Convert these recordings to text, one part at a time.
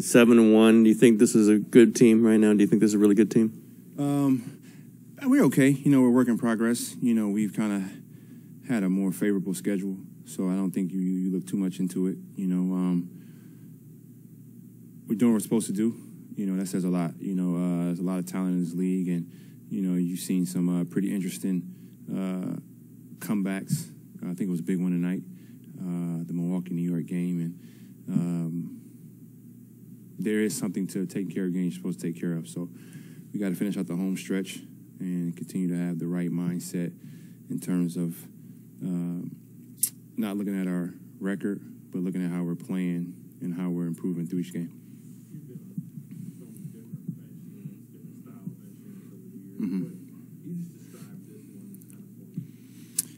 7-1. Do you think this is a good team right now? Do you think this is a really good team? We're okay. You know, we're work in progress. You know, we've kind of had a more favorable schedule, so I don't think you look too much into it. You know, we're doing what we're supposed to do. You know, that says a lot. You know, there's a lot of talent in this league, and, you know, you've seen some pretty interesting comebacks. I think it was a big one tonight, the Milwaukee-New York game, and there is something to taking care of games you're supposed to take care of. So we got to finish out the home stretch and continue to have the right mindset in terms of not looking at our record, but looking at how we're playing and how we're improving through each game.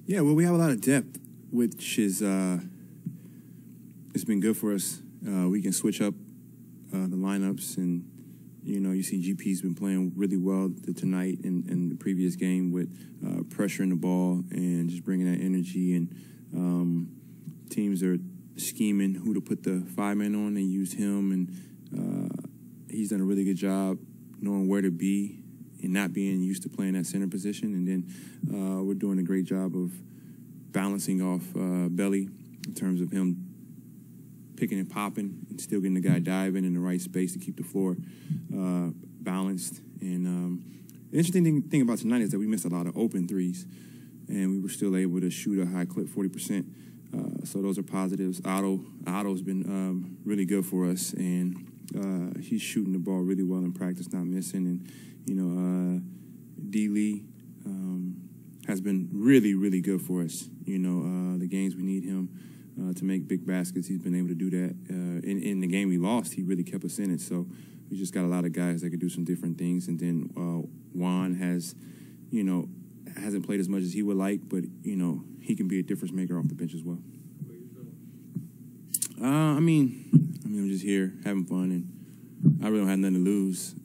Yeah, well, we have a lot of depth, which is it's been good for us. We can switch up the lineups, and, you know, you see GP's been playing really well tonight and the previous game with pressuring the ball and just bringing that energy. And teams are scheming who to put the 5-man on. They use him, and he's done a really good job knowing where to be and not being used to playing that center position. And then we're doing a great job of balancing off Belly in terms of him picking and popping and still getting the guy diving in the right space to keep the floor balanced. And the interesting thing about tonight is that we missed a lot of open threes, and we were still able to shoot a high clip, 40%. So those are positives. Otto's been really good for us, and he's shooting the ball really well in practice, not missing. And, you know, D. Lee has been really, really good for us. You know, the games we need him to make big baskets, he's been able to do that. In the game we lost, he really kept us in it. So we just got a lot of guys that could do some different things. And then Juan has, you know, hasn't played as much as he would like, but, you know, he can be a difference maker off the bench as well. I mean, I'm just here having fun, and I really don't have nothing to lose.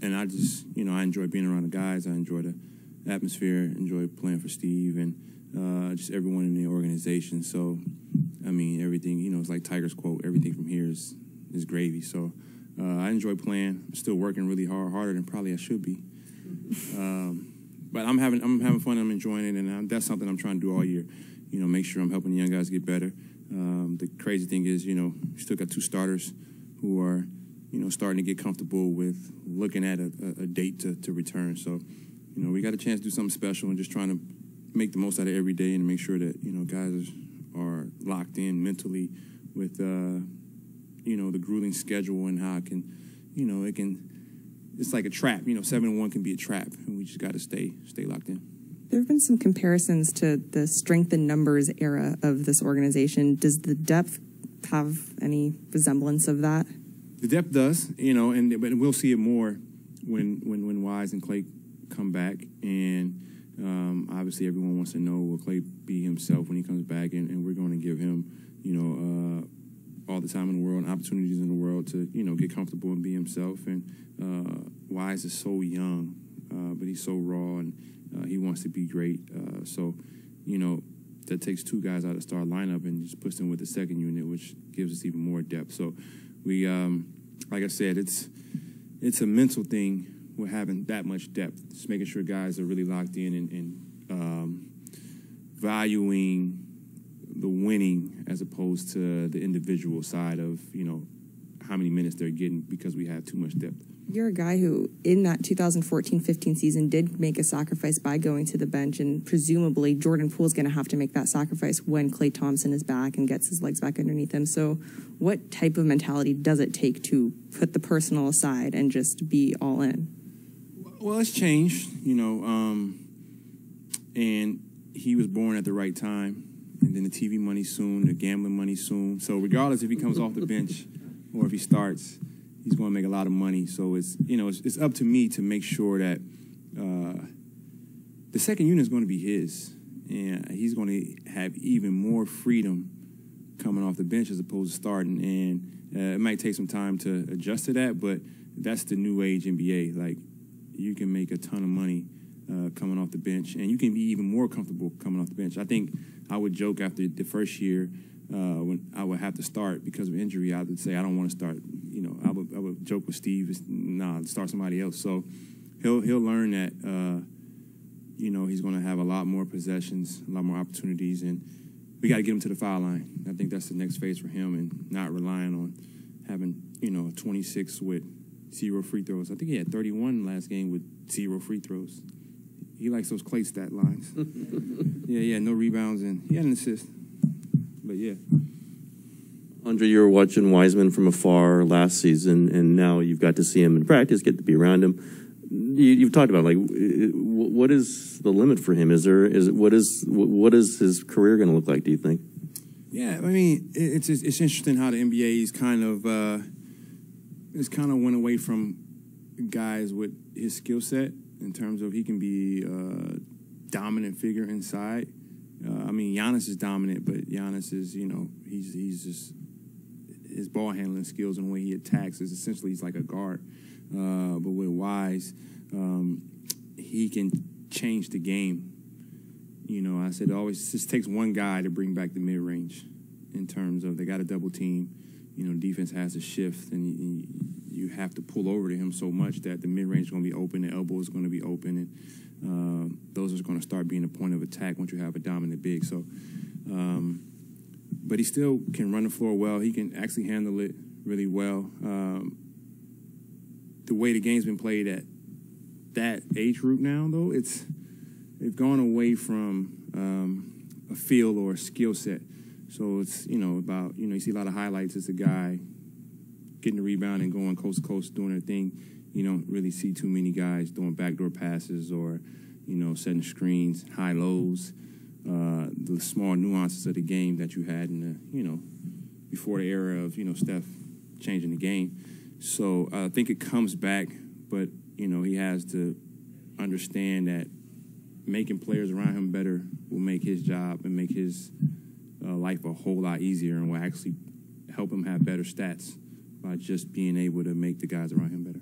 And I just, you know, I enjoy being around the guys. I enjoy the atmosphere, enjoy playing for Steve, and just everyone in the organization. So, I mean, everything, you know, it's like Tiger's quote, everything from here is gravy. So I enjoy playing. I'm still working really hard, harder than probably I should be. But I'm having fun. I'm enjoying it, and that's something I'm trying to do all year. You know, make sure I'm helping the young guys get better. The crazy thing is, you know, we still got 2 starters who are, you know, starting to get comfortable with looking at a date to return. So, you know, we got a chance to do something special and just trying to make the most out of every day and make sure that, you know, guys are locked in mentally with, you know, the grueling schedule and how it can, you know, it's like a trap. You know, 7-1 can be a trap, and we just got to stay locked in. There have been some comparisons to the strength in numbers era of this organization. Does the depth have any resemblance of that? The depth does, you know, but we'll see it more when Wise and Clay come back. And obviously everyone wants to know, will Clay be himself when he comes back? And we're going to give him, you know, all the time in the world and opportunities in the world to, you know, get comfortable and be himself. And Wise is so young, but he's so raw, and he wants to be great. So, you know, that takes 2 guys out of the star lineup and just puts them with the second unit, which gives us even more depth. So we, like I said, it's a mental thing with having that much depth. Just making sure guys are really locked in and valuing the winning as opposed to the individual side of, you know, how many minutes they're getting because we have too much depth. You're a guy who, in that 2014-15 season, did make a sacrifice by going to the bench, and presumably Jordan Poole's going to have to make that sacrifice when Klay Thompson is back and gets his legs back underneath him. So what type of mentality does it take to put the personal aside and just be all in? Well, it's changed, you know, and he was born at the right time, and then the TV money soon, the gambling money soon. So regardless if he comes off the bench or if he starts, he's going to make a lot of money. So it's, you know, it's up to me to make sure that the second unit is going to be his, and he's going to have even more freedom coming off the bench as opposed to starting. And it might take some time to adjust to that, but that's the new age NBA. Like, you can make a ton of money coming off the bench, and you can be even more comfortable coming off the bench. I think I would joke after the first year when I would have to start because of injury, I would say I don't want to start. I would joke with Steve, start somebody else. So he'll learn that, he's going to have a lot more possessions, a lot more opportunities, and we got to get him to the foul line. I think that's the next phase for him, and not relying on having, 26 with 0 free throws. I think he had 31 last game with 0 free throws. He likes those Clay stat lines. Yeah, no rebounds, and he had an assist. But, yeah. Andre, you were watching Wiseman from afar last season, and now you've got to see him in practice, get to be around him. You've talked about, what is the limit for him? What is his career going to look like, do you think? Yeah, I mean, it's interesting how the NBA's kind of went away from guys with his skill set in terms of he can be a dominant figure inside. I mean, Giannis is dominant, but Giannis is, he's just, his ball handling skills and the way he attacks is essentially he's like a guard. But with Wise, he can change the game. I said it always just takes one guy to bring back the mid-range in terms of they got a double team. Defense has to shift, and you have to pull over to him so much that the mid-range is going to be open, the elbow is going to be open, and those are going to start being a point of attack once you have a dominant big. So, but he still can run the floor well. He can actually handle it really well. The way the game's been played at that age group now, though, they've gone away from a feel or a skill set. So it's, about, you see a lot of highlights. It's a guy getting the rebound and going coast to coast doing their thing. You don't really see too many guys doing backdoor passes or, setting screens, high lows, the small nuances of the game that you had in the, before the era of, Steph changing the game. So I think it comes back, but, he has to understand that making players around him better will make his job and make his life a whole lot easier, and will actually help him have better stats by just being able to make the guys around him better.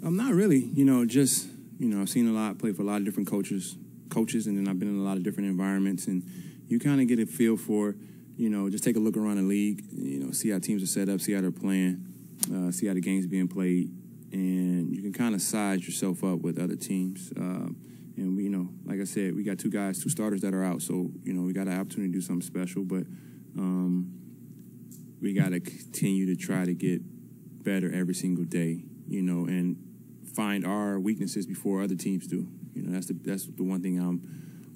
I'm not really, I've seen a lot, played for a lot of different coaches, and then I've been in a lot of different environments, and you kind of get a feel for, just take a look around the league, see how teams are set up, see how they're playing, see how the game's being played, and you can kind of size yourself up with other teams. And we, like I said, we got two starters that are out, so, we got an opportunity to do something special, but we got to continue to try to get better every single day, and find our weaknesses before other teams do. That's the one thing I'm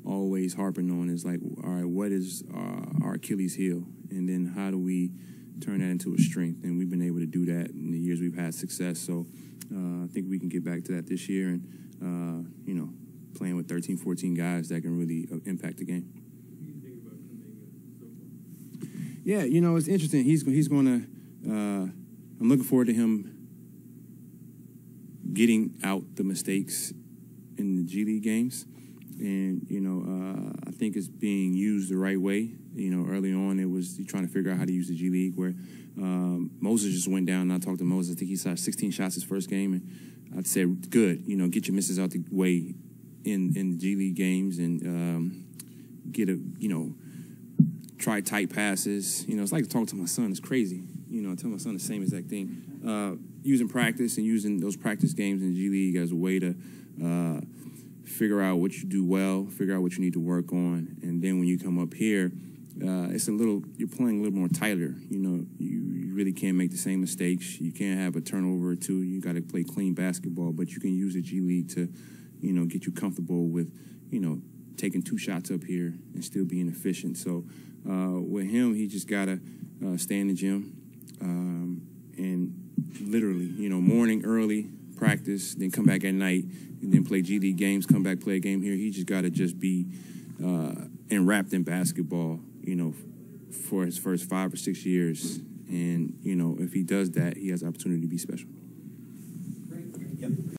always harping on is like, all right, what is our Achilles heel? And then how do we turn that into a strength? And we've been able to do that in the years we've had success. So I think we can get back to that this year and, playing with 13, 14 guys that can really impact the game. Yeah, it's interesting. He's going to I'm looking forward to him getting out the mistakes in the G League games. And, I think it's being used the right way. Early on it was trying to figure out how to use the G League, where Moses just went down, and I talked to Moses. I think he shot 16 shots his first game, and I'd say, good, get your misses out the way in the G League games, and try tight passes. It's like talking to my son. It's crazy. I tell my son the same exact thing. Using practice and using those practice games in the G League as a way to figure out what you do well, figure out what you need to work on, and then when you come up here, you're playing a little more tighter. You really can't make the same mistakes. You can't have a turnover or two. You got to play clean basketball, but you can use the G League to, get you comfortable with, taking 2 shots up here and still being efficient. So with him, he just got to stay in the gym and literally, morning early, practice, then come back at night, and then play G League games, come back, play a game here. He just got to just be enwrapped in basketball, for his first 5 or 6 years. And, if he does that, he has the opportunity to be special.